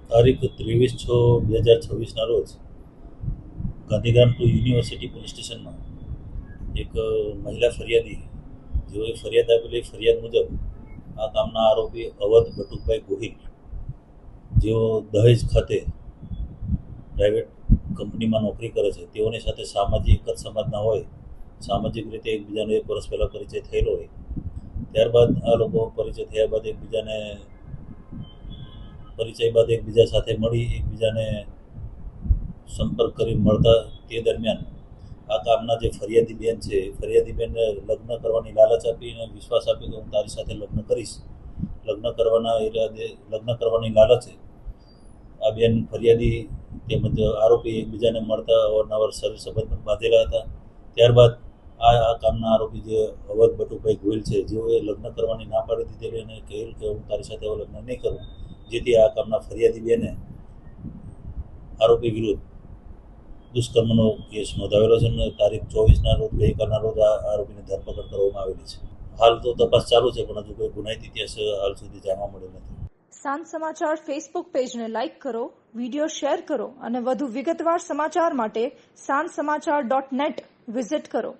તારીખ 23/6/2026 રોજ Gandhigram two university police સ્ટેશનમાં એક મહિલા ફરિયાદી જેઓએ ફરિયાદ આપેલી ફરિયાદ મુજબ આ કામના આરોપી અવધ બટુકભાઈ ગોહિલ જેઓ દહેજ ખાતે પ્રાઇવેટ કંપનીમાં નોકરી કરે છે, તેઓની સાથે સામાજિક સમાજના હોય, સામાજિક રીતે એકબીજાનો એક વર્ષ પહેલાં પરિચય થયેલો હોય. ત્યારબાદ આ લોકો પરિચય થયા બાદ એકબીજા સાથે મળી એકબીજાને સંપર્ક કરી મળતા તે દરમિયાન આ કામના જે ફરિયાદી બેન છે એ ફરિયાદી બેનને લગ્ન કરવાની લાલચ આપીને વિશ્વાસ આપ્યો કે હું તારી સાથે લગ્ન કરીશ. લગ્ન કરવાની લાલચે આ બેન ફરિયાદી તેમજ આરોપી એકબીજાને મળતા અવારનવાર શરીર સંબંધ બાંધેલા હતા. ત્યારબાદ આ કામના આરોપી જે અવધ બટુકભાઈ ગોહિલ છે, જેઓએ લગ્ન કરવાની ના પાડી દીધેલી અને કહેલ કે હું તારી સાથે લગ્ન નહીં કરું, જેથી આ કામના ફરિયાદી બેને આરોપી વિરુદ્ધ દુષ્કર્મનો કેસ નોંધાવેલો છે અને તારીખ 24ના રોજ ગઈકાલના રોજ આ આરોપીની ધરપકડ કરવામાં આવેલી છે. હાલ તો તપાસ ચાલુ છે, પણ હજુ કોઈ ગુનાહિત ઇતિહાસ હાલ સુધી જાણવા મળ્યો નથી. સાંજ સમાચાર ફેસબુક પેજને લાઇક કરો, વિડીયો શેર કરો અને વધુ વિગતવાર સમાચાર માટે sanssamachar.net વિઝિટ કરો.